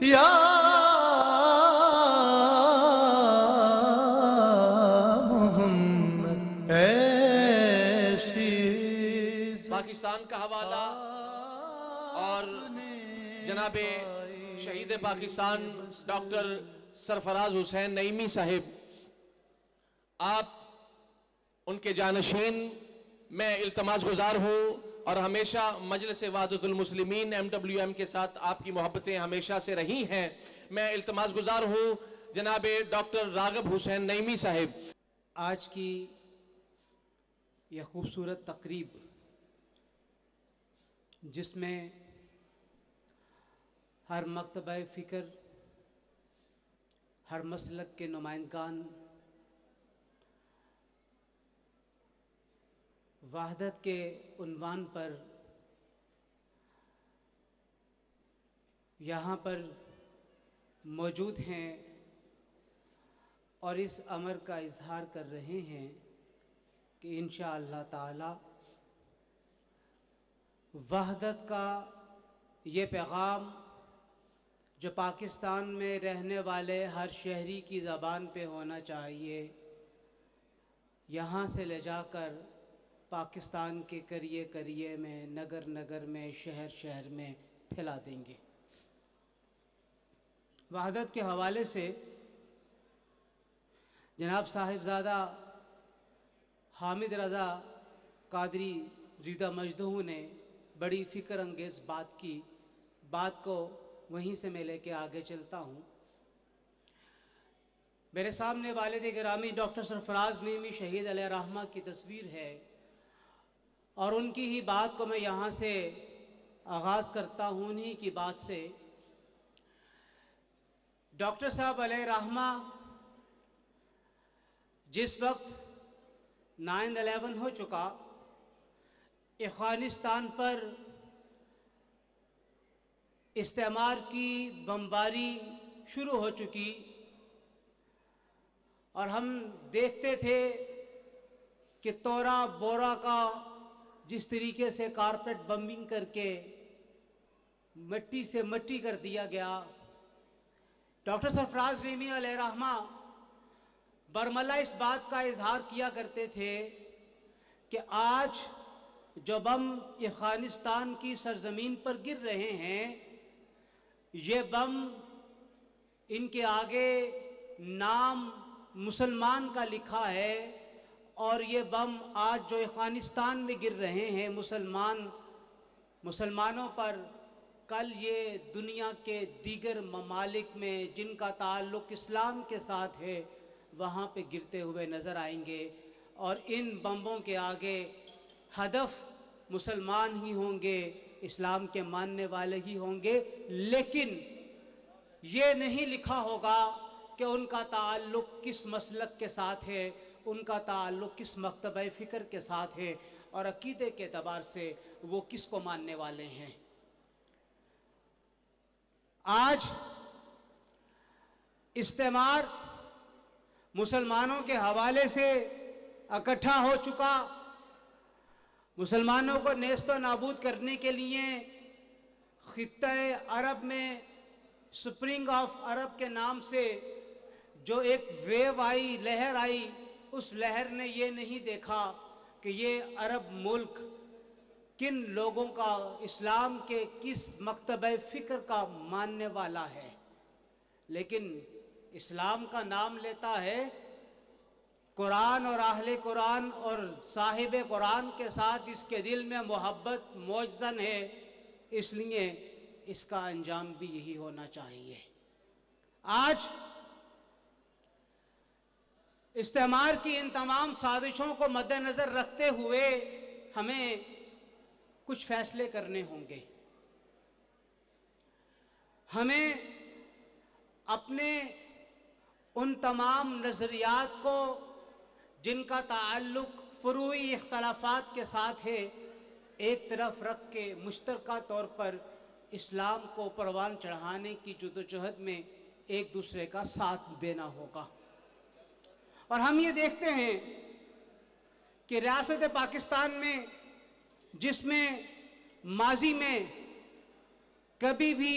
یا محمد ایسی پاکستان کا حوالہ اور جناب شہید پاکستان ڈاکٹر سرفراز حسین نعیمی صاحب، آپ ان کے جانشین، میں التماس گزار ہوں اور ہمیشہ مجلس وحدت المسلمین MWM کے ساتھ آپ کی محبتیں ہمیشہ سے رہی ہیں۔ میں التماس گزار ہوں جناب ڈاکٹر راغب حسین نعیمی صاحب، آج کی یہ خوبصورت تقریب جس میں ہر مکتبہ فکر، ہر مسلک کے نمائندگان وحدت کے عنوان پر یہاں پر موجود ہیں اور اس امر کا اظہار کر رہے ہیں کہ انشاءاللہ تعالی وحدت کا یہ پیغام جو پاکستان میں رہنے والے ہر شہری کی زبان پہ ہونا چاہیے، یہاں سے لے جا کر پاکستان کے قریے قریے میں، نگر نگر میں، شہر شہر میں پھیلا دیں گے۔ وحدت کے حوالے سے جناب صاحبزادہ حامد رضا قادری زیدہ مجدہو نے بڑی فکر انگیز بات کی، بات کو وہیں سے میں لے کے آگے چلتا ہوں۔ میرے سامنے والد گرامی ڈاکٹر سرفراز نعیمی شہید علیہ رحمہ کی تصویر ہے اور ان کی ہی بات کو میں یہاں سے آغاز کرتا ہوں، انہی کی بات سے۔ ڈاکٹر صاحب علیہ رحمہ جس وقت 9/11 ہو چکا، افغانستان پر استعمار کی بمباری شروع ہو چکی اور ہم دیکھتے تھے کہ تورا بورا کا جس طریقے سے کارپیٹ بمبنگ کر کے مٹی سے مٹی کر دیا گیا، ڈاکٹر سرفراز نعیمی علیہ رحمہ برملا اس بات کا اظہار کیا کرتے تھے کہ آج جو بم افغانستان کی سرزمین پر گر رہے ہیں، یہ بم ان کے آگے نام مسلمان کا لکھا ہے اور یہ بم آج جو افغانستان میں گر رہے ہیں مسلمانوں پر، کل یہ دنیا کے دیگر ممالک میں جن کا تعلق اسلام کے ساتھ ہے وہاں پہ گرتے ہوئے نظر آئیں گے اور ان بمبوں کے آگے ہدف مسلمان ہی ہوں گے، اسلام کے ماننے والے ہی ہوں گے، لیکن یہ نہیں لکھا ہوگا کہ ان کا تعلق کس مسلک کے ساتھ ہے، ان کا تعلق کس مکتبہ فکر کے ساتھ ہے اور عقیدے کے اعتبار سے وہ کس کو ماننے والے ہیں۔ آج استعمار مسلمانوں کے حوالے سے اکٹھا ہو چکا، مسلمانوں کو نیست و نابود کرنے کے لیے خطہ عرب میں سپرنگ آف عرب کے نام سے جو ایک ویو آئی، لہر آئی، اس لہر نے یہ نہیں دیکھا کہ یہ عرب ملک کن لوگوں کا، اسلام کے کس مکتبہ فکر کا ماننے والا ہے، لیکن اسلام کا نام لیتا ہے، قرآن اور اہل قرآن اور صاحب قرآن کے ساتھ اس کے دل میں محبت موجزن ہے، اس لیے اس کا انجام بھی یہی ہونا چاہیے۔ آج استعمار کی ان تمام سازشوں کو مد نظر رکھتے ہوئے ہمیں کچھ فیصلے کرنے ہوں گے۔ ہمیں اپنے ان تمام نظریات کو جن کا تعلق فروعی اختلافات کے ساتھ ہے ایک طرف رکھ کے مشترکہ طور پر اسلام کو پروان چڑھانے کی جدوجہد میں ایک دوسرے کا ساتھ دینا ہوگا۔ اور ہم یہ دیکھتے ہیں کہ ریاست پاکستان میں، جس میں ماضی میں کبھی بھی